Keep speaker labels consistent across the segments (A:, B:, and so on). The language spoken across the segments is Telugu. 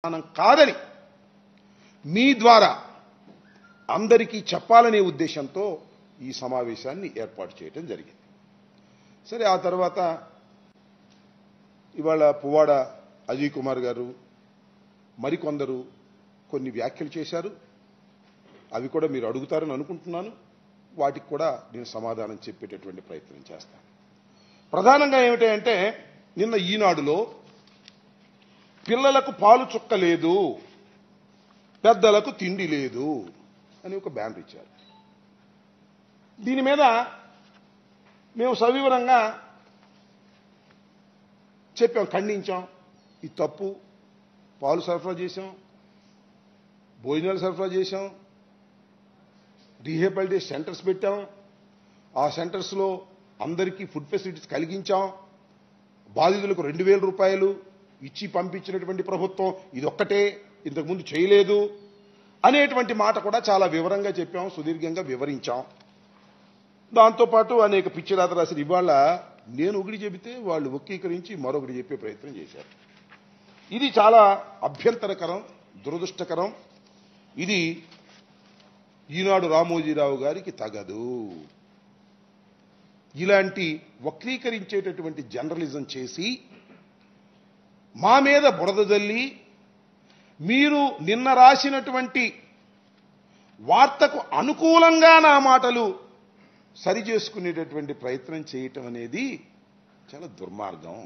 A: కాదని మీ ద్వారా అందరికీ చెప్పాలనే ఉద్దేశంతో ఈ సమావేశాన్ని ఏర్పాటు చేయడం జరిగింది. సరే, ఆ తర్వాత ఇవాళ పువ్వాడ అజయ్ కుమార్ గారు మరికొందరు కొన్ని వ్యాఖ్యలు చేశారు. అవి కూడా మీరు అడుగుతారని అనుకుంటున్నాను. వాటికి కూడా నేను సమాధానం చెప్పేటటువంటి ప్రయత్నం చేస్తాను. ప్రధానంగా ఏమిటంటే, నిన్న ఈనాడులో పిల్లలకు పాలు చుక్క లేదు, పెద్దలకు తిండి లేదు అని ఒక బ్యానర్ ఇచ్చారు. దీని మీద మేము సవివరంగా చెప్పాం, ఖండించాం. ఇది తప్పు. పాలు సరఫరా చేశాం, భోజనాలు సరఫరా చేశాం, రీహెబిలిటేషన్ సెంటర్స్ పెట్టాం, ఆ సెంటర్స్లో అందరికీ ఫుడ్ ఫెసిలిటీస్ కలిగించాం, బాధితులకు 2,000 రూపాయలు ఇచ్చి పంపించినటువంటి ప్రభుత్వం ఇదొక్కటే, ఇంతకుముందు చేయలేదు అనేటువంటి మాట కూడా చాలా వివరంగా చెప్పాం, సుదీర్ఘంగా వివరించాం. దాంతోపాటు అనేక పిచ్చిరాత రాసిన ఇవాళ నేను ఒకటి చెబితే వాళ్ళు వక్రీకరించి మరొకటి చెప్పే ప్రయత్నం చేశారు. ఇది చాలా అభ్యంతరకరం, దురదృష్టకరం. ఇది ఈనాడు రామోజీరావు గారికి తగదు. ఇలాంటి వక్రీకరించేటటువంటి జర్నలిజం చేసి మా మీద బురద జల్లి మీరు నిన్న రాసినటువంటి వార్తకు అనుకూలంగా నా మాటలు సరిచేసుకునేటటువంటి ప్రయత్నం చేయటం అనేది చాలా దుర్మార్గం.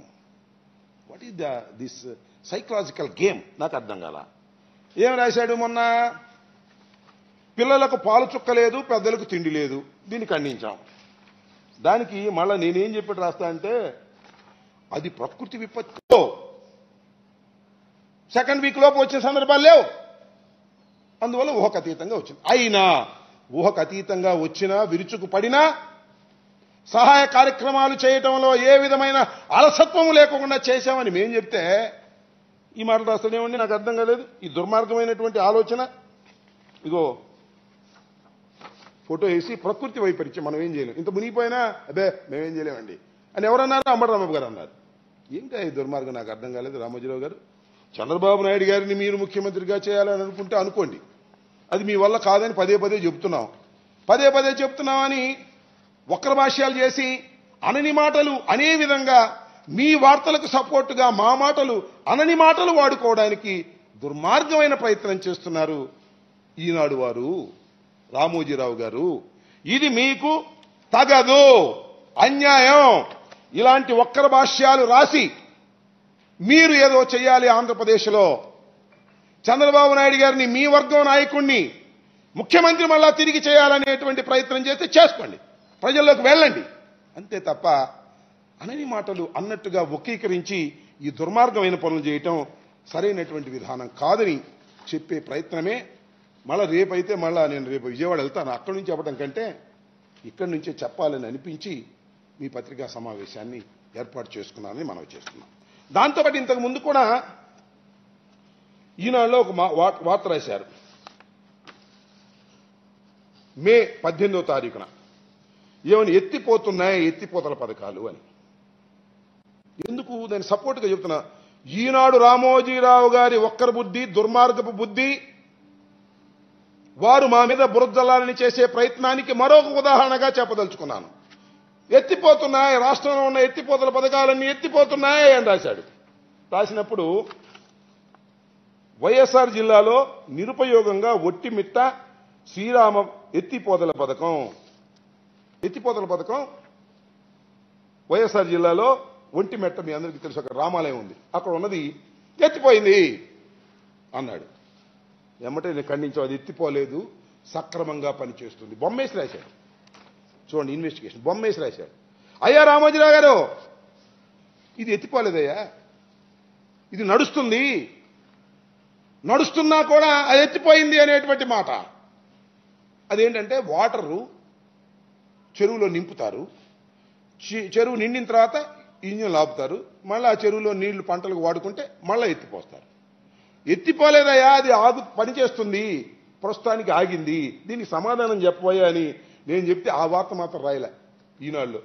A: What is this psychological game? నాకు అర్థం కాల. ఏం రాశాడు మొన్న? పిల్లలకు పాలు చుక్క లేదు, పెద్దలకు తిండి లేదు. దీన్ని ఖండించాం. దానికి మళ్ళా నేనేం చెప్పి రాస్తా అంటే, అది ప్రకృతి విపత్తు. సెకండ్ వీక్ లోపు వచ్చే సందర్భాలు లేవు, అందువల్ల ఊహకు అతీతంగా వచ్చింది. అయినా ఊహకు అతీతంగా వచ్చినా, విరుచుకు పడినా, సహాయ కార్యక్రమాలు చేయటంలో ఏ విధమైన అలసత్వం లేకుండా చేశామని మేం చెప్తే ఈ మాటలు రాస్తాడేమండి? నాకు అర్థం కాలేదు. ఈ దుర్మార్గమైనటువంటి ఆలోచన. ఇగో ఫోటో వేసి ప్రకృతి వైపరీత్యం, మనం ఏం చేయలేం, ఇంత మునిగిపోయినా అదే మేమేం చేయలేమండి అని ఎవరన్నారు? అంబటరామబాబు గారు అన్నారు. ఏంటి ఈ దుర్మార్గం? నాకు అర్థం కాలేదు. రామోజీరావు గారు, చంద్రబాబు నాయుడు గారిని మీరు ముఖ్యమంత్రిగా చేయాలని అనుకుంటే అనుకోండి, అది మీ వల్ల కాదని పదే పదే చెప్తున్నాం. పదే పదే చెప్తున్నామని వక్ర భాష్యాలు చేసి అనని మాటలు అనే విధంగా మీ వార్తలకు సపోర్టుగా మా మాటలు అనని మాటలు వాడుకోవడానికి దుర్మార్గమైన ప్రయత్నం చేస్తున్నారు ఈనాడు వారు, రామోజీరావు గారు. ఇది మీకు తగదు, అన్యాయం. ఇలాంటి వక్ర భాష్యాలు రాసి మీరు ఏదో చేయాలి ఆంధ్రప్రదేశ్లో, చంద్రబాబు నాయుడు గారిని, మీ వర్గం నాయకుడిని ముఖ్యమంత్రి మళ్ళా తిరిగి చేయాలనేటువంటి ప్రయత్నం చేస్తే చేసుకోండి, ప్రజల్లోకి వెళ్ళండి. అంతే తప్ప అనని మాటలు అన్నట్టుగా వక్రీకరించి ఈ దుర్మార్గమైన పనులు చేయటం సరైనటువంటి విధానం కాదని చెప్పే ప్రయత్నమే. మళ్ళా రేపైతే మళ్ళా నేను రేపు విజయవాడ వెళ్తాను. అక్కడి నుంచి చెప్పడం కంటే ఇక్కడి నుంచే చెప్పాలని అనిపించి మీ పత్రికా సమావేశాన్ని ఏర్పాటు చేసుకున్నానని మనవి చేస్తున్నాం. దాంతోపాటు ఇంతకు ముందు కూడా ఈనాడులో ఒక వార్త రాశారు. మే 18వ తారీఖున ఏమని, ఎత్తిపోతున్నాయి ఎత్తిపోతల పథకాలు అని. ఎందుకు దాన్ని సపోర్ట్గా చెప్తున్నా? ఈనాడు రామోజీరావు గారి ఒక్కర బుద్ధి, దుర్మార్గపు బుద్ధి, వారు మా మీద బురదజల్లాలని చేసే ప్రయత్నానికి మరొక ఉదాహరణగా చెప్పదలుచుకున్నాను. ఎత్తిపోతున్నాయి, రాష్ట్రంలో ఉన్న ఎత్తిపోతల పథకాలన్నీ ఎత్తిపోతున్నాయి అని రాశాడు. రాసినప్పుడు వైఎస్ఆర్ జిల్లాలో నిరుపయోగంగా ఒట్టిమిట్ట శ్రీరామ ఎత్తిపోతల పథకం వైఎస్ఆర్ జిల్లాలో ఒంటిమెట్ట, మీ అందరికీ తెలుసు, అక్కడ రామాలయం ఉంది, అక్కడ ఉన్నది ఎత్తిపోయింది అన్నాడు. ఎమ్మటే నేను ఖండించావు, అది ఎత్తిపోలేదు, సక్రమంగా పనిచేస్తుంది. బొమ్మేసి రాశాడు. చూడండి, ఇన్వెస్టిగేషన్ బొమ్మేసి రాశాడు. అయ్యా రామోజీరావు గారు, ఇది ఎత్తిపోలేదయ్యా, ఇది నడుస్తుంది, నడుస్తున్నా కూడా అది ఎత్తిపోయింది అనేటువంటి మాట. అదేంటంటే వాటరు చెరువులో నింపుతారు, చెరువు నిండిన తర్వాత ఇంజిన్ లాపుతారు, మళ్ళీ ఆ చెరువులో నీళ్లు పంటలకు వాడుకుంటే మళ్ళీ ఎత్తిపోస్తారు. ఎత్తిపోలేదయ్యా, అది పనిచేస్తుంది, ప్రస్తుతానికి ఆగింది, దీనికి సమాధానం చెప్పబోయా అని నేను చెప్తే ఆ వార్త మాత్రం రాయలే. ఈనాడులో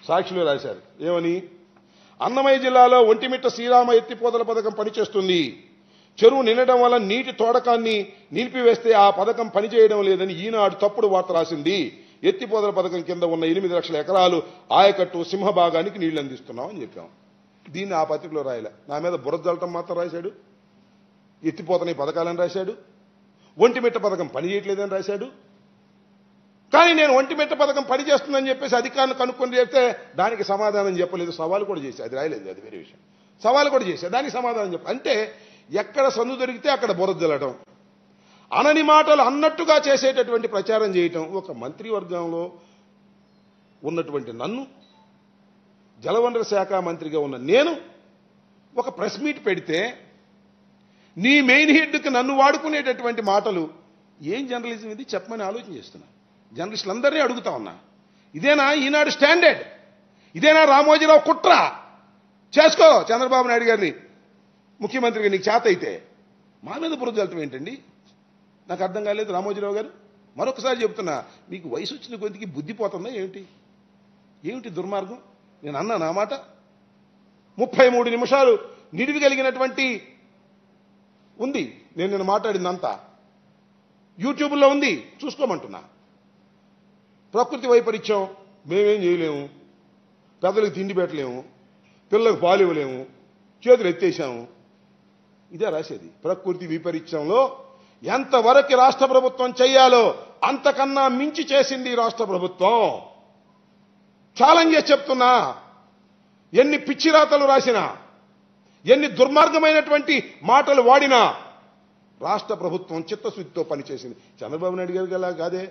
A: సాక్షిలో రాశారు. ఏమని? అన్నమయ్య జిల్లాలో ఒంటిమిట్ట శ్రీరామ ఎత్తిపోతల పథకం పనిచేస్తుంది, చెరువు నిండడం వల్ల నీటి తోడకాన్ని నిలిపివేస్తే ఆ పథకం పనిచేయడం లేదని ఈనాడు తప్పుడు వార్త రాసింది. ఎత్తిపోతల పథకం కింద ఉన్న 8 లక్షల ఎకరాలు ఆయకట్టు సింహభాగానికి నీళ్లు అందిస్తున్నామని చెప్పాం. దీన్ని ఆ పత్రికలో రాయలే. నా మీద బురద జల్లటం మాత్రం రాశాడు. ఎత్తిపోతని పథకాలని రాశాడు. ఒంటిమిట్ట పథకం పనిచేయట్లేదని రాశాడు. కానీ నేను ఒంటిమిట్ట పథకం పనిచేస్తుందని చెప్పేసి అధికారులను కనుక్కొని చెప్తే దానికి సమాధానం చెప్పలేదు. సవాలు కూడా చేశా. అది రాయలేదు, అది వేరే విషయం. సవాలు కూడా చేశా, దానికి సమాధానం చెప్ప. అంటే ఎక్కడ సందు దొరికితే అక్కడ బురద జల్లటం, అనని మాటలు అన్నట్టుగా చేసేటటువంటి ప్రచారం చేయటం. ఒక మంత్రివర్గంలో ఉన్నటువంటి నన్ను, జలవనరుల శాఖ మంత్రిగా ఉన్న నేను ఒక ప్రెస్ మీట్ పెడితే నీ మెయిన్ హెడ్కి నన్ను వాడుకునేటటువంటి మాటలు ఏం జర్నలిజం ఇది చెప్పమని ఆలోచన చేస్తున్నా. జర్నలిస్టులందరినీ అడుగుతా ఉన్నా, ఇదేనా ఈనాడు స్టాండర్డ్? ఇదేనా రామోజీరావు కుట్ర? చేసుకో చంద్రబాబు నాయుడు గారిని ముఖ్యమంత్రిగా నీకు చేత అయితే. మా మీద బురద జల్లటం ఏంటండి? నాకు అర్థం కాలేదు. రామోజీరావు గారు, మరొకసారి చెప్తున్నా, మీకు వయసు వచ్చిన కొద్దికి బుద్ధి పోతుందా ఏమిటి? ఏమిటి దుర్మార్గం? నేను అన్నాను ఆ మాట. 33 నిమిషాలు నిడివి కలిగినటువంటి ఉంది నేను మాట్లాడిందంతా. యూట్యూబ్లో ఉంది, చూసుకోమంటున్నా. ప్రకృతి వైపరీత్యం మేమేం చేయలేము, పెద్దలకు తిండి పెట్టలేము, పిల్లలకు పాలు ఇవ్వలేము, చేతులు ఎత్తేసాము. ఇదే రాసేది. ప్రకృతి వైపరీత్యంలో ఎంతవరకు రాష్ట్ర ప్రభుత్వం చేయాలో అంతకన్నా మించి చేసింది రాష్ట్ర ప్రభుత్వం. ఛాలెంజ్ చేసి చెప్తున్నా, ఎన్ని పిచ్చిరాతలు రాసినా, ఎన్ని దుర్మార్గమైనటువంటి మాటలు వాడినా రాష్ట్ర ప్రభుత్వం చిత్తశుద్ధితో పనిచేసింది. చంద్రబాబు నాయుడు గారికి అలా కాదే.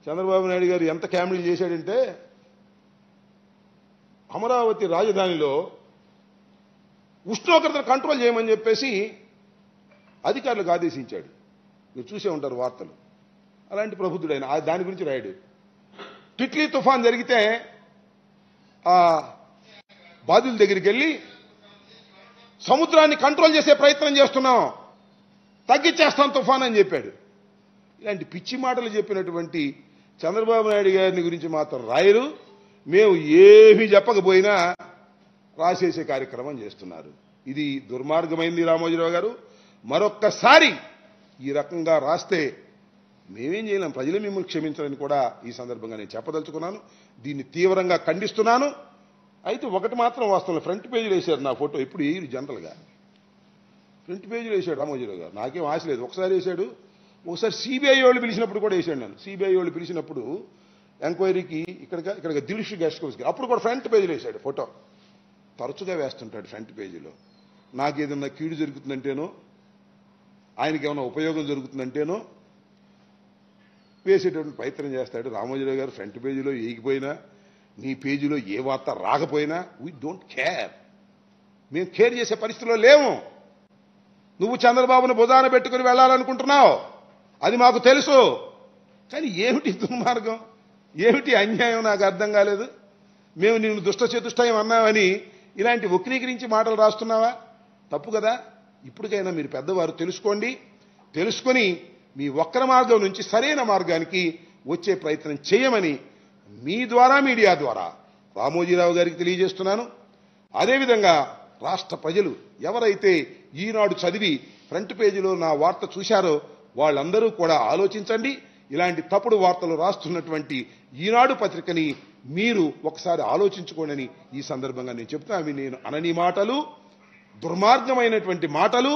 A: చంద్రబాబు నాయుడు గారు ఎంత క్యామిల్ చేశాడంటే, అమరావతి రాజధానిలో ఉష్ణోగ్రతను కంట్రోల్ చేయమని చెప్పేసి అధికారులకు ఆదేశించాడు. మీరు చూసే ఉంటారు వార్తలు. అలాంటి ప్రబుద్ధుడైన దాని గురించి రాయడు. టిట్లీ తుఫాన్ జరిగితే ఆ బాధితుల దగ్గరికి వెళ్ళి సముద్రాన్ని కంట్రోల్ చేసే ప్రయత్నం చేస్తున్నాం, తగ్గించేస్తాం తుఫాన్ అని చెప్పాడు. ఇలాంటి పిచ్చి మాటలు చెప్పినటువంటి చంద్రబాబు నాయుడు గారిని గురించి మాత్రం రాయరు. మేము ఏమీ చెప్పకపోయినా రాసేసే కార్యక్రమం చేస్తున్నారు. ఇది దుర్మార్గమైంది. రామోజీరావు గారు, మరొక్కసారి ఈ రకంగా రాస్తే మేమేం చేయలేం. ప్రజలు మిమ్మల్ని క్షమించాలని కూడా ఈ సందర్భంగా నేను చెప్పదలుచుకున్నాను. దీన్ని తీవ్రంగా ఖండిస్తున్నాను. అయితే ఒకటి మాత్రం వాస్తవం, ఫ్రంట్ పేజీలో వేశారు నా ఫోటో. ఇప్పుడు వేయరు జనరల్గా. ఫ్రంట్ పేజీలో వేశాడు రామోజీరావు గారు. నాకేం ఆశ లేదు. ఒకసారి వేశాడు, ఒకసారి సిబిఐ వాళ్ళు పిలిచినప్పుడు కూడా వేశాడు. నేను సిబిఐ వాళ్ళు పిలిచినప్పుడు ఎంక్వైరీకి ఇక్కడ దిల్షు గెస్ట్ హౌస్కి, అప్పుడు కూడా ఫ్రంట్ పేజీలో వేశాడు ఫోటో. తరచుగా వేస్తుంటాడు ఫ్రంట్ పేజీలో. నాకేదన్నా కీడు జరుగుతుందంటేనో, ఆయనకి ఏమైనా ఉపయోగం జరుగుతుందంటేనో వేసేటువంటి ప్రయత్నం చేస్తాడు. రామోజీరావు గారు ఫ్రంట్ పేజీలో వేయకపోయినా, నీ పేజీలో ఏ వార్త రాకపోయినా వీ డోంట్ కేర్. మేము కేర్ చేసే పరిస్థితిలో లేము. నువ్వు చంద్రబాబును భుజాన పెట్టుకుని వెళ్లాలనుకుంటున్నావు, అది మాకు తెలుసు. కానీ ఏమిటి దుర్మార్గం, ఏమిటి అన్యాయం నాకు అర్థం కాలేదు. మేము నిన్ను దుష్ట చతుష్టయం అన్నామని ఇలాంటి వక్రీకరించి మాటలు రాస్తున్నావా? తప్పు కదా. ఇప్పటికైనా మీరు పెద్దవారు తెలుసుకోండి. తెలుసుకొని మీ వక్ర మార్గం నుంచి సరైన మార్గానికి వచ్చే ప్రయత్నం చేయమని మీ ద్వారా, మీడియా ద్వారా రామోజీరావు గారికి తెలియజేస్తున్నాను. అదేవిధంగా రాష్ట్ర ప్రజలు ఎవరైతే ఈనాడు చదివి ఫ్రంట్ పేజీలో నా వార్త చూశారో వాళ్ళందరూ కూడా ఆలోచించండి. ఇలాంటి తప్పుడు వార్తలు రాస్తున్నటువంటి ఈనాడు పత్రికని మీరు ఒకసారి ఆలోచించుకోండి ఈ సందర్భంగా నేను చెప్తున్నా. అవి నేను అనని మాటలు, దుర్మార్గమైనటువంటి మాటలు,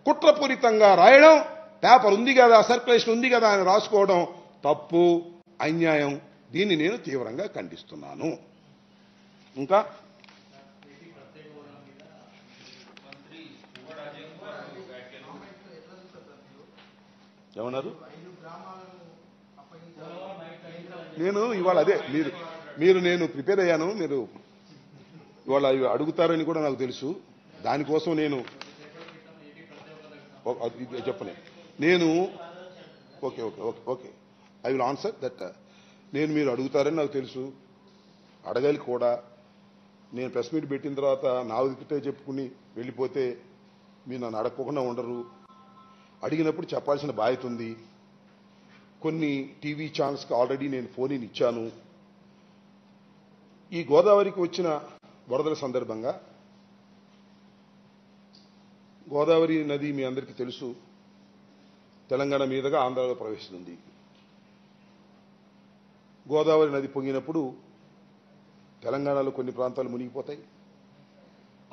A: కుట్రపూరితంగా రాయడం, పేపర్ ఉంది కదా, సర్క్యులేషన్ ఉంది కదా అని రాసుకోవడం తప్పు, అన్యాయం. దీన్ని నేను తీవ్రంగా ఖండిస్తున్నాను. ఇంకా ఏమన్నారు? నేను ఇవాళ అదే మీరు నేను ప్రిపేర్ అయ్యాను. మీరు ఇవాళ అడుగుతారని కూడా నాకు తెలుసు. దానికోసం నేను చెప్పను. నేను okay okay okay okay I will answer that. నేను మీరు అడుగుతారని నాకు తెలుసు, అడగాలి కూడా. నేను ప్రెస్ మీట్ పెట్టిన తర్వాత నా ఉదికితే చెప్పుకుని వెళ్ళిపోతే మీరు నన్ను అడగకుండా ఉండరు. అడిగినప్పుడు చెప్పాల్సిన బాధ్యత ఉంది. కొన్ని టీవీ ఛానల్స్కి ఆల్రెడీ నేను ఫోన్ ఇచ్చాను. ఈ గోదావరికి వచ్చిన వరదల సందర్భంగా గోదావరి నది మీ అందరికీ తెలుసు, తెలంగాణ మీదుగా ఆంధ్రాలో ప్రవేశిస్తుంది. గోదావరి నది పొంగినప్పుడు తెలంగాణలో కొన్ని ప్రాంతాలు మునిగిపోతాయి,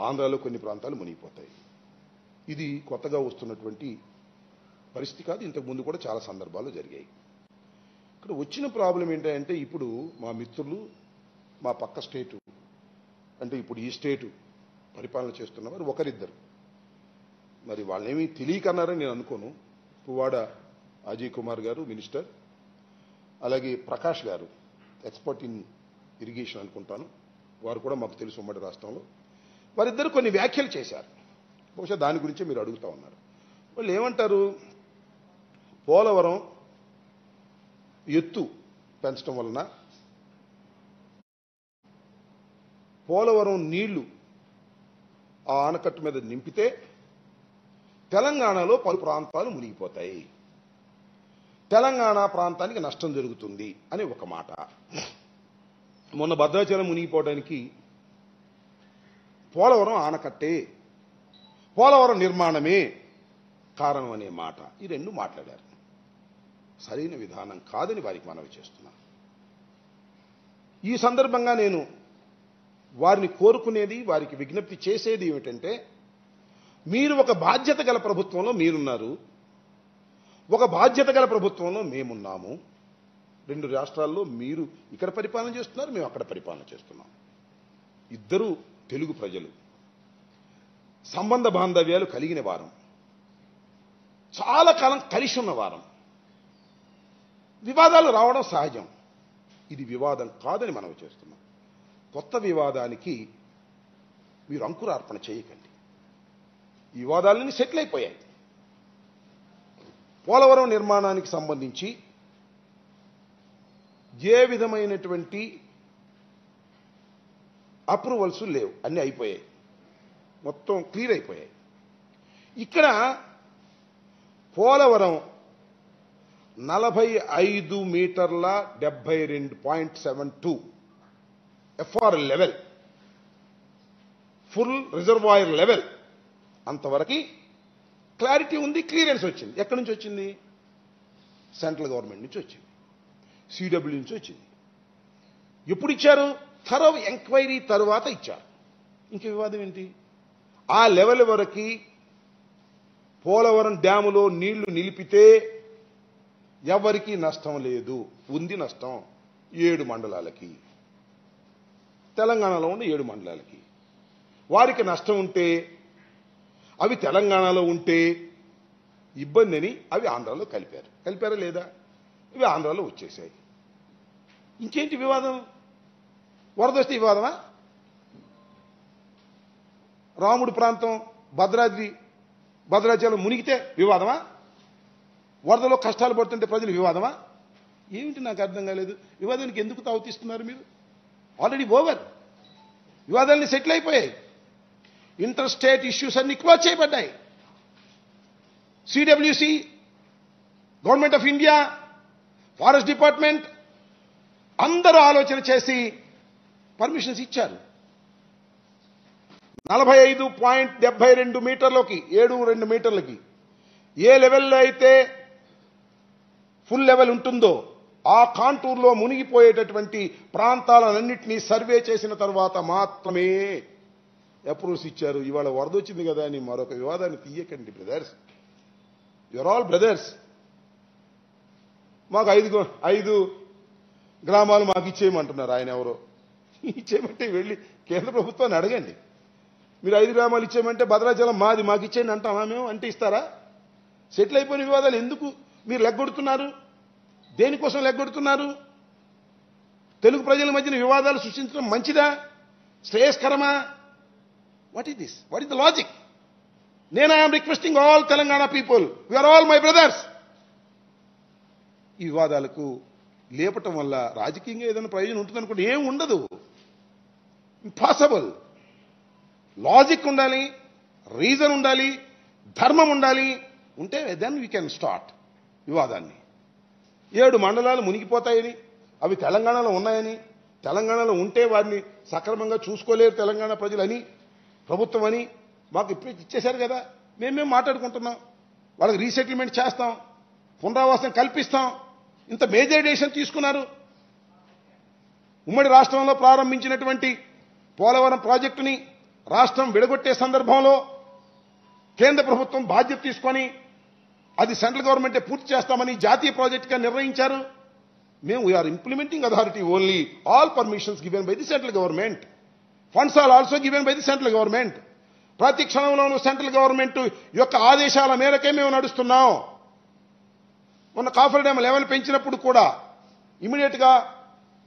A: ఆంధ్రాలో కొన్ని ప్రాంతాలు మునిగిపోతాయి. ఇది కొత్తగా వస్తున్నటువంటి పరిస్థితి కాదు, ఇంతకు ముందు కూడా చాలా సందర్భాల్లో జరిగాయి. ఇక్కడ వచ్చిన ప్రాబ్లం ఏంటంటే, ఇప్పుడు మా మిత్రులు మా పక్క స్టేటు, అంటే ఇప్పుడు ఈ స్టేటు పరిపాలన చేస్తున్నవారు ఒకరిద్దరు. మరి వాళ్ళేమీ తెలియకన్నారని నేను అనుకోను. పువ్వాడ అజయ్ కుమార్ గారు మినిస్టర్, అలాగే ప్రకాష్ గారు ఎక్స్పర్ట్ ఇన్ ఇరిగేషన్ అనుకుంటాను, వారు కూడా మాకు తెలుసు ఉమ్మడి రాష్ట్రంలో. వారిద్దరు కొన్ని వ్యాఖ్యలు చేశారు, బహుశా దాని గురించే మీరు అడుగుతా ఉన్నారు. వాళ్ళు ఏమంటారు, పోలవరం ఎత్తు పెంచడం వలన పోలవరం నీళ్లు ఆ ఆనకట్టు మీద నింపితే తెలంగాణలో పలు ప్రాంతాలు మునిగిపోతాయి, తెలంగాణ ప్రాంతానికి నష్టం జరుగుతుంది అని ఒక మాట. మొన్న భద్రాచలం మునిగిపోవడానికి పోలవరం ఆనకట్టే, పోలవరం నిర్మాణమే కారణం అనే మాట, ఈ రెండు మాట్లాడారు. సరైన విధానం కాదని వారికి మనవి చేస్తున్నా. ఈ సందర్భంగా నేను వారిని కోరుకునేది, వారికి విజ్ఞప్తి చేసేది ఏమిటంటే, మీరు ఒక బాధ్యత గల ప్రభుత్వంలో మీరున్నారు, ఒక బాధ్యత గల ప్రభుత్వంలో మేమున్నాము. రెండు రాష్ట్రాల్లో మీరు ఇక్కడ పరిపాలన చేస్తున్నారు, మేము అక్కడ పరిపాలన చేస్తున్నాం. ఇద్దరు తెలుగు ప్రజలు, సంబంధ బాంధవ్యాలు కలిగిన వారం, చాలా కాలం కలిసి ఉన్న వారం. వివాదాలు రావడం సహజం, ఇది వివాదం కాదని మనం చేస్తున్నాం. కొత్త వివాదానికి మీరు అంకురార్పణ చేయకండి. ఈ వివాదాలన్నీ సెటిల్ అయిపోయాయి. పోలవరం నిర్మాణానికి సంబంధించి ఏ విధమైనటువంటి అప్రూవల్స్ లేవు, అన్నీ అయిపోయాయి, మొత్తం క్లియర్ అయిపోయాయి. ఇక్కడ పోలవరం 45 మీటర్ల 72.72 FR level, full reservoir level, అంతవరకు క్లారిటీ ఉంది, క్లియరెన్స్ వచ్చింది. ఎక్కడి నుంచి వచ్చింది? సెంట్రల్ గవర్నమెంట్ నుంచి వచ్చింది, సిడబ్ల్యూ నుంచి వచ్చింది. ఎప్పుడు ఇచ్చారు? థరో ఎంక్వైరీ తరువాత ఇచ్చారు. ఇంక వివాదం ఏంటి? ఆ లెవెల్ వరకు పోలవరం డ్యాములో నీళ్లు నిలిపితే ఎవరికీ నష్టం లేదు. ఉంది నష్టం 7 మండలాలకి, తెలంగాణలో ఉన్న 7 మండలాలకి. వారికి నష్టం ఉంటే, అవి తెలంగాణలో ఉంటే ఇబ్బంది అని అవి ఆంధ్రాలో కలిపారా లేదా? ఇవి ఆంధ్రాలో వచ్చేసాయి. ఇంకేంటి వివాదం? వరద వస్తే వివాదమా? రాముడి ప్రాంతం భద్రాచలం మునిగితే వివాదమా? వరదలో కష్టాలు పడుతుంటే ప్రజలు వివాదమా? ఏమిటి నాకు అర్థం కాలేదు. వివాదానికి ఎందుకు తావుతీస్తున్నారు మీరు? ఆల్రెడీ ఓవర్, వివాదాన్ని సెటిల్ అయిపోయాయి. ఇంటర్ స్టేట్ ఇష్యూస్ అన్ని క్లోజ్ చేయబడ్డాయి. CWC, government of India, forest department అందరూ ఆలోచన చేసి పర్మిషన్స్ ఇచ్చారు. 45.72 మీటర్లకి, 7.2 మీటర్లకి ఏ లెవెల్లో అయితే ఫుల్ లెవెల్ ఉంటుందో ఆ కాంటూర్లో మునిగిపోయేటటువంటి ప్రాంతాలన్నింటినీ సర్వే చేసిన తర్వాత మాత్రమే అప్రూవ్స్ ఇచ్చారు. ఇవాళ వరద వచ్చింది కదా అని మరొక వివాదాన్ని తీయకండి బ్రదర్స్. Your all brothers. మాకు 5 గ్రామాలు మాకు ఇచ్చేయమంటున్నారు. ఆయన ఎవరో ఇచ్చేయమంటే వెళ్ళి కేంద్ర ప్రభుత్వాన్ని అడగండి. మీరు 5 గ్రామాలు ఇచ్చేయమంటే భద్రాచలం మాది, మాకు ఇచ్చేయండి అంటామా మేము? అంటే ఇస్తారా? సెటిల్ అయిపోయిన వివాదాలు ఎందుకు మీరు లెగ్గొడుతున్నారు? దేనికోసం లెగ్గొడుతున్నారు? తెలుగు ప్రజల మధ్యన వివాదాలు సృష్టించడం మంచిదా? శ్రేయస్కరమా? What is this? What is the logic? నేను I'm requesting all Telangana people, we're all my brothers. ఈ వివాదాలకు లేపటం వల్ల రాజకీయంగా ఏదైనా ప్రయోజనం ఉంటుందనుకోండి, ఏం ఉండదు. ఇంపాసిబుల్. లాజిక్ ఉండాలి, రీజన్ ఉండాలి, ధర్మం ఉండాలి. ఉంటే దెన్ వీ కెన్ స్టార్ట్ వివాదాన్ని. 7 మండలాలు మునిగిపోతాయని, అవి తెలంగాణలో ఉన్నాయని, తెలంగాణలో ఉంటే వారిని సక్రమంగా చూసుకోలేరు తెలంగాణ ప్రజలని, ప్రభుత్వం అని మాకు ఇప్పుడు ఇచ్చేశారు కదా. మేము మాట్లాడుకుంటున్నాం. వాళ్ళకి రీసెటిల్మెంట్ చేస్తాం, పునరావాసం కల్పిస్తాం. ఇంత మేజర్ డెసిషన్ తీసుకున్నారు. ఉమ్మడి రాష్ట్రంలో ప్రారంభించినటువంటి పోలవరం ప్రాజెక్టుని రాష్ట్రం విడగొట్టే సందర్భంలో కేంద్ర ప్రభుత్వం బాధ్యత తీసుకొని అది సెంట్రల్ గవర్నమెంటే పూర్తి చేస్తామని జాతీయ ప్రాజెక్టుగా నిర్ణయించారు. మేము we are implementing authority only. All permissions given by the central government. Funds are also given by the central government. ప్రతి క్షణంలోనూ సెంట్రల్ గవర్నమెంట్ యొక్క ఆదేశాల మేరకే మేము నడుస్తున్నాం. మొన్న కాఫర్ డ్యామ్ లెవెల్ పెంచినప్పుడు కూడా ఇమీడియట్ గా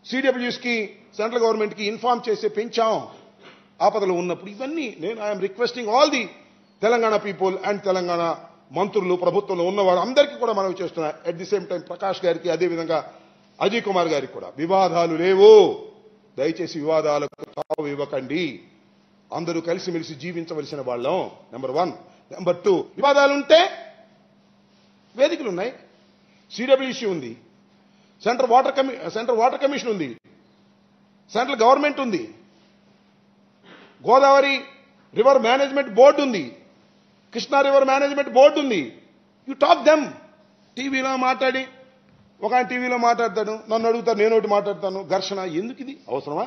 A: సిడబ్ల్యూఎస్కి సెంట్రల్ గవర్నమెంట్ కి ఇన్ఫార్మ్ చేసి పెంచాం ఆపదలో ఉన్నప్పుడు. ఇవన్నీ నేను I'm requesting all the Telangana people and Telangana మంత్రులు, ప్రభుత్వంలో ఉన్నవారు అందరికీ కూడా మనవి చేస్తున్నా. At the same time Prakash గారికి, అదేవిధంగా అజయ్ కుమార్ గారికి కూడా వివాదాలు లేవు. దయచేసి వివాదాలకు తావు ఇవ్వకండి. అందరూ కలిసిమెలిసి జీవించవలసిన వాళ్ళం. నెంబర్ 1. నెంబర్ 2, వివాదాలుంటే వేదికలున్నాయి. సిడబ్ల్యూసీ ఉంది, సెంట్రల్ వాటర్ కమిషన్ ఉంది, సెంట్రల్ గవర్నమెంట్ ఉంది, గోదావరి రివర్ మేనేజ్మెంట్ బోర్డు ఉంది, కృష్ణా రివర్ మేనేజ్మెంట్ బోర్డు ఉంది. You talk them. టీవీలో మాట్లాడి ఒక ఆయన టీవీలో మాట్లాడతాడు, నన్ను అడుగుతారు, నేను ఒకటి మాట్లాడతాను. ఘర్షణ ఎందుకు? ఇది అవసరమా?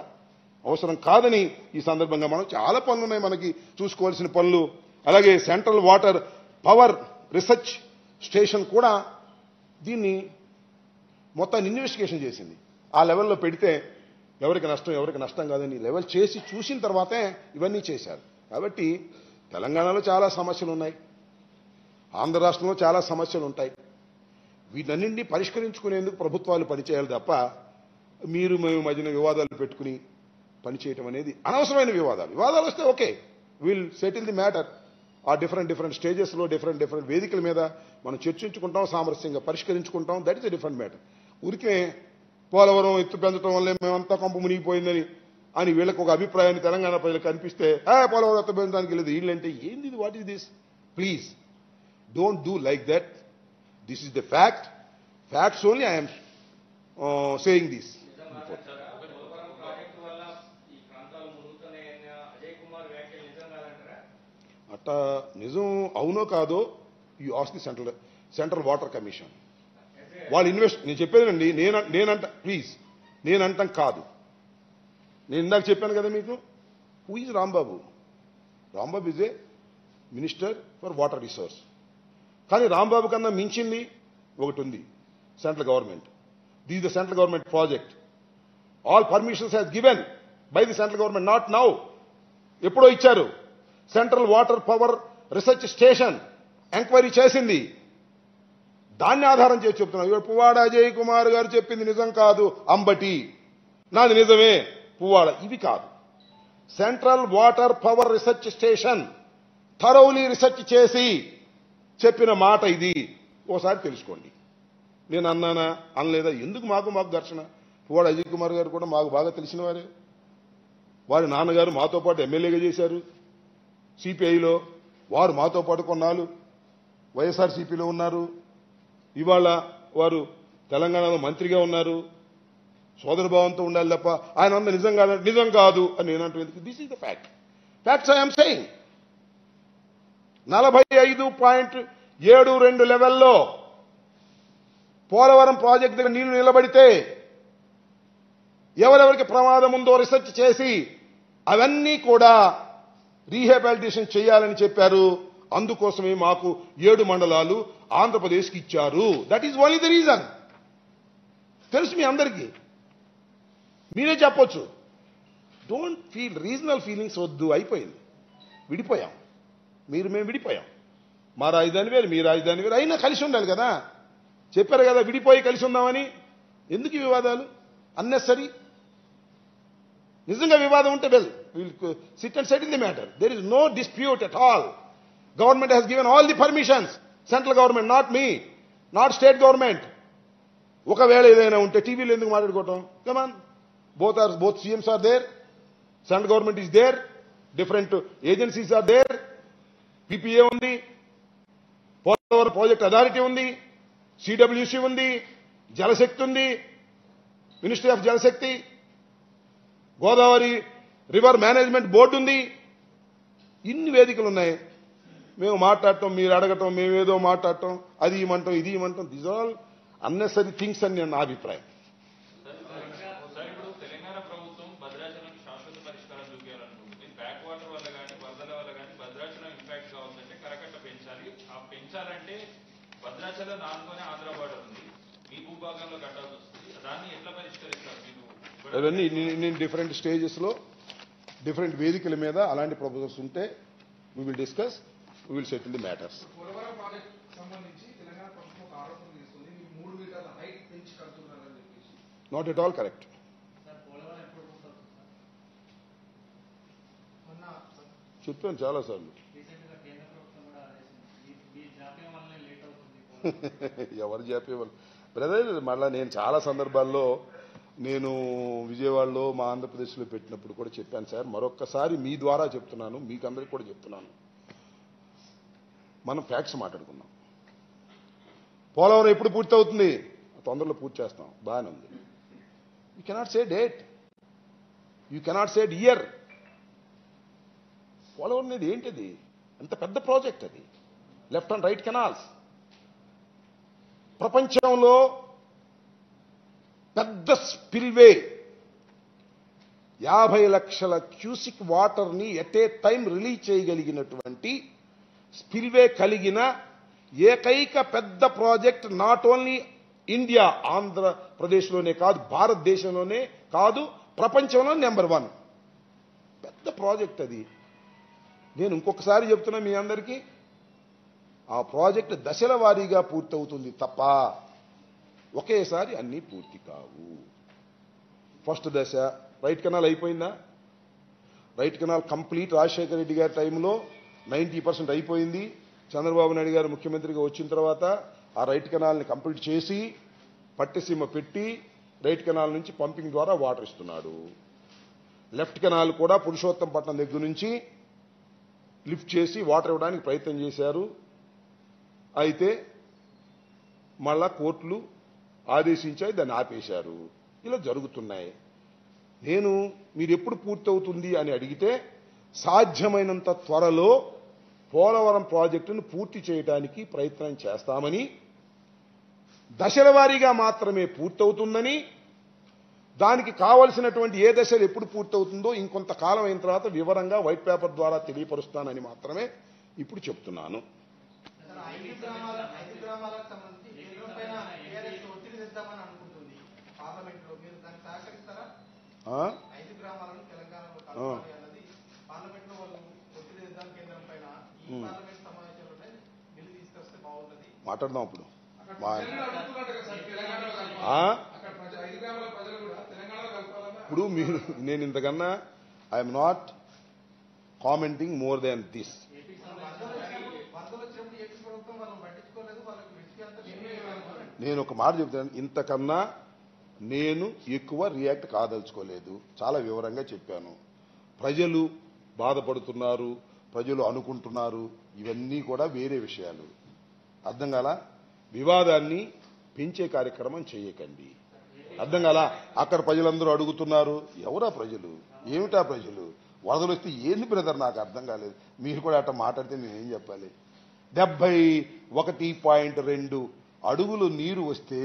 A: అవసరం కాదని ఈ సందర్భంగా మనం చాలా పనులు ఉన్నాయి మనకి చూసుకోవాల్సిన పనులు. అలాగే central water power research station కూడా దీన్ని మొత్తాన్ని ఇన్వెస్టిగేషన్ చేసింది. ఆ లెవెల్లో పెడితే ఎవరికి నష్టం కాదని లెవెల్ చేసి చూసిన తర్వాతే ఇవన్నీ చేశారు. కాబట్టి తెలంగాణలో చాలా సమస్యలు ఉన్నాయి, ఆంధ్ర రాష్ట్రంలో చాలా సమస్యలు ఉంటాయి. వీటన్నింటినీ పరిష్కరించుకునేందుకు ప్రభుత్వాలు పనిచేయాలి తప్ప మీరు మేము మధ్యన వివాదాలు పెట్టుకుని పనిచేయటం అనేది అనవసరమైన వివాదాలు వస్తే okay, will settle the matter. ఆ డిఫరెంట్ స్టేజెస్లో డిఫరెంట్ వేదికల మీద మనం చర్చించుకుంటాం, సామరస్యంగా పరిష్కరించుకుంటాం. That is a different matter. ఊరికే పోలవరం ఎత్తు పెంచడం వల్లే మేమంతా కొంప మునిగిపోయిందని అని వీళ్ళకు ఒక అభిప్రాయాన్ని తెలంగాణ ప్రజలకు కనిపిస్తే పోలవరం ఎత్తు పెంచడానికి లేదు వీళ్ళంటే ఏంది, what is this? Please don't do like that. This is the fact. Facts only I'm saying this. అట్ట నిజం అవునో కాదో you ask the central water commission. వాళ్ళు నేను చెప్పేదండి, నేనంట ప్లీజ్, నేనంటాం కాదు. నేను ఇందాక చెప్పాను కదా మీకు, who is Rambabu? Rambabu is a minister for water resource. కానీ రాంబాబు కన్నా మించింది ఒకటి ఉంది, central government. This is the central government project. All permissions has given by the central government, not now. ఎప్పుడో ఇచ్చారు. Central water power research station enquiry చేసింది. దాన్ని ఆధారం చేసి చెప్తున్నాం. ఇవాళ పువ్వాడ అజయ్ కుమార్ గారు చెప్పింది నిజం కాదు, అంబటి నాది నిజమే, పువ్వాడ ఇవి కాదు. Central water power research station thoroughly research చేసి చెప్పిన మాట ఇది. ఓసారి తెలుసుకోండి. నేను అన్నానా అనలేదా? ఎందుకు మాకు ఘర్షణ? పువ్వాడ అజయ్ కుమార్ గారు కూడా మాకు బాగా తెలిసిన వారే. వారి నాన్నగారు మాతో పాటు ఎమ్మెల్యేగా చేశారు సిపిఐలో. వారు మాతో పాటు కొన్నాళ్ళు వైఎస్ఆర్సీపీలో ఉన్నారు. ఇవాళ వారు తెలంగాణలో మంత్రిగా ఉన్నారు. సోదరభావంతో ఉండాలి తప్ప ఆయన అన్న నిజం కాదు అని నేనంటే this is the fact. Facts I'm saying. 45.72 లెవెల్లో పోలవరం ప్రాజెక్టు దగ్గర నీళ్లు నిలబడితే ఎవరెవరికి ప్రమాదం ఉందో రీసెర్చ్ చేసి అవన్నీ కూడా రీహాబిలిటేషన్ చేయాలని చెప్పారు. అందుకోసమే మాకు 7 మండలాలు ఆంధ్రప్రదేశ్కి ఇచ్చారు. That is only the reason. తెలుసు మీ అందరికీ, మీరే చెప్పొచ్చు. డోంట్ ఫీల్ రీజనల్ ఫీలింగ్స్ వద్దు. అయిపోయింది, విడిపోయాం. మేము విడిపోయాం. మా రాజధాని వేరు, మీ రాజధాని వేరు. అయినా కలిసి ఉండాలి కదా. చెప్పారు కదా విడిపోయి కలిసి ఉందామని. ఎందుకు వివాదాలు అన్నెసరీ? నిజంగా వివాదం ఉంటే will sit and settle the matter. There is no dispute at all. Government has given all the permissions. Central government, not me, not state government. ఒకవేళ ఏదైనా ఉంటే టీవీలో ఎందుకు మాట్లాడుకోవటం? కమాన్, both CMs are there, central government is there, different agencies are there, PPA ఉంది, పోలవరం ప్రాజెక్ట్ అథారిటీ ఉంది, CWC ఉంది, జలశక్తి ఉంది, ministry of Jalshakti, Godavari river management board ఉంది. ఇన్ని వేదికలు ఉన్నాయి. మేము మాట్లాడటం, మీరు అడగటం, మేమేదో మాట్లాడటం, అది ఇమంటాం, ఇది ఇమంటాం. దిస్ ఆల్ అన్నెసరీ థింగ్స్ అని నా అభిప్రాయం.
B: భద్రాచలం నాలుగునే ఆంధ్ర బార్డర్ ఉంది, మీ భూభాగంలో కట్టాల్సి వస్తుంది. దాన్ని ఎట్లా పరిష్కరిస్తారు మీరు?
A: అవన్నీ నేను డిఫరెంట్ స్టేజెస్ లో డిఫరెంట్ వేదికల మీద అలాంటి ప్రపోజల్స్ ఉంటే we will discuss, we will settle the matters.
C: Polavaram project సంబంధించి తెలంగాణ ప్రభుత్వం ఒక ఆరోపణ చేస్తుంది, 3 మీటర్ల హైట్ పెంచి కడుతున్నారని చెప్పేసి.
A: Not at all correct. చెప్పాను చాలాసార్లు. ఎవరు చెప్పేవాళ్ళు బ్రదర్? మళ్ళా నేను చాలా సందర్భాల్లో నేను విజయవాడలో మా ఆంధ్రప్రదేశ్లో పెట్టినప్పుడు కూడా చెప్పాను సార్. మరొక్కసారి మీ ద్వారా చెప్తున్నాను, మీకు అందరికి కూడా చెప్తున్నాను, మనం ఫ్యాక్ట్స్ మాట్లాడుకుందాం. పోలవరం ఎప్పుడు పూర్తి అవుతుంది? తొందరలో పూర్తి చేస్తాం, బాగానే ఉంది. You cannot say date, you cannot say year. Polavaram అనేది ఏంటిది? అంత పెద్ద ప్రాజెక్ట్ అది. Left and right canals. ప్రపంచంలో పెద్ద స్పిల్వే, 50 లక్షల క్యూసిక్ వాటర్ ని ఎట్ ఏ టైం రిలీజ్ చేయగలిగినటువంటి స్పిల్వే కలిగిన ఏకైక పెద్ద ప్రాజెక్ట్ నాట్ ఓన్లీ ఇండియా, ఆంధ్రప్రదేశ్లోనే కాదు, భారతదేశంలోనే కాదు, ప్రపంచంలో నెంబర్ 1 పెద్ద ప్రాజెక్ట్ అది. నేను ఇంకొకసారి చెప్తున్నా మీ అందరికీ, ఆ ప్రాజెక్టు దశల వారీగా పూర్తవుతుంది తప్ప ఒకేసారి అన్నీ పూర్తి కావు. ఫస్ట్ దశ రైట్ కెనాల్ అయిపోయిందా? Right canal complete Rajasekhara Reddy గారి టైంలో 90% అయిపోయింది. చంద్రబాబు నాయుడు గారు ముఖ్యమంత్రిగా వచ్చిన తర్వాత ఆ రైట్ కెనాల్ని కంప్లీట్ చేసి పట్టిసీమ పెట్టి రైట్ కెనాల్ నుంచి పంపింగ్ ద్వారా వాటర్ ఇస్తున్నాడు. లెఫ్ట్ కెనాల్ కూడా పురుషోత్తంపట్నం దగ్గర నుంచి లిఫ్ట్ చేసి వాటర్ ఇవ్వడానికి ప్రయత్నం చేశారు. అయితే మళ్ళా కోర్టులు ఆదేశించాయి, దాన్ని ఆపేశారు. ఇలా జరుగుతున్నాయి. నేను మీరు ఎప్పుడు పూర్తవుతుంది అని అడిగితే సాధ్యమైనంత త్వరలో పోలవరం ప్రాజెక్టును పూర్తి చేయడానికి ప్రయత్నం చేస్తామని, దశల వారీగా మాత్రమే పూర్తవుతుందని, దానికి కావలసినటువంటి ఏ దశలు ఎప్పుడు పూర్తవుతుందో ఇంకొంతకాలం అయిన తర్వాత వివరంగా వైట్ పేపర్ ద్వారా తెలియపరుస్తానని మాత్రమే ఇప్పుడు చెప్తున్నాను. మాట్లాడదాం ఇప్పుడు. ఇప్పుడు మీరు, నేను ఇంతకన్నా I'm not commenting more than this. నేను ఒక మాట చెప్తాను, ఇంతకన్నా నేను ఎక్కువ రియాక్ట్ కాదలుచుకోలేదు. చాలా వివరంగా చెప్పాను. ప్రజలు బాధపడుతున్నారు, ప్రజలు అనుకుంటున్నారు, ఇవన్నీ కూడా వేరే విషయాలు. అర్థం కాలా? వివాదాన్ని పెంచే కార్యక్రమం చేయకండి. అర్థం కాలా? అక్కడ ప్రజలందరూ అడుగుతున్నారు. ఎవరా ప్రజలు? ఏమిటా ప్రజలు? వరదలు వస్తే ఏంది బ్రదర్? నాకు అర్థం కాలేదు. మీరు కూడా అట్లా మాట్లాడితే నేనేం చెప్పాలి? 71.2 అడుగులు నీరు వస్తే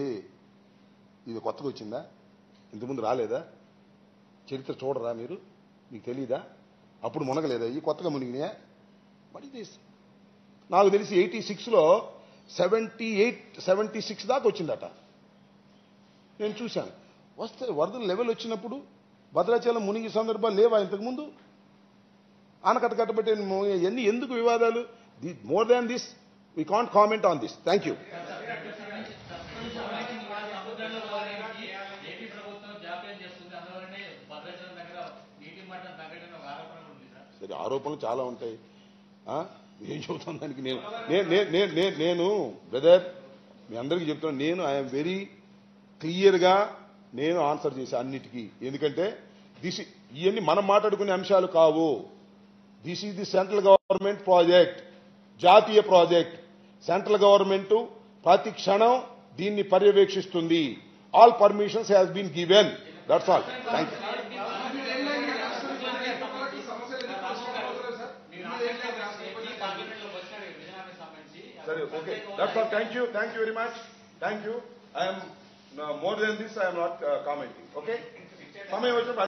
A: ఇది కొత్తగా వచ్చిందా? ఇంతకుముందు రాలేదా? చరిత్ర చూడరా మీరు? మీకు తెలీదా? అప్పుడు మునగలేదా? ఈ కొత్తగా మునిగినాయా? మరి నాకు తెలిసి 86లో 76 దాకా వచ్చిందట. నేను చూశాను. వస్తే వరదల లెవెల్ వచ్చినప్పుడు భద్రాచలం మునిగి సందర్భాలు లేవా ఇంతకుముందు? ఆనకట్ట కట్టబెట్టే ఎన్ని ఎందుకు వివాదాలు? More than this we can't comment on this. Thank you. సరే, ఆరోపణలు చాలా ఉంటాయి. ఏం చెబుతాను దానికి? నేను బ్రదర్ మీ అందరికీ చెప్తున్నాను, నేను ఐఎమ్ వెరీ క్లియర్గా నేను ఆన్సర్ చేశా అన్నిటికీ. ఎందుకంటే ఇవన్నీ మనం మాట్లాడుకునే అంశాలు కావు. This is the central government project, జాతీయ ప్రాజెక్ట్. సెంట్రల్ గవర్నమెంట్ ప్రతి క్షణం దీన్ని పర్యవేక్షిస్తుంది. All permissions has been given. That's all. Thank you. సరే okay that's all thank you very much thank you I'm more than this I'm not commenting okay సమయం వచ్చినప్పుడు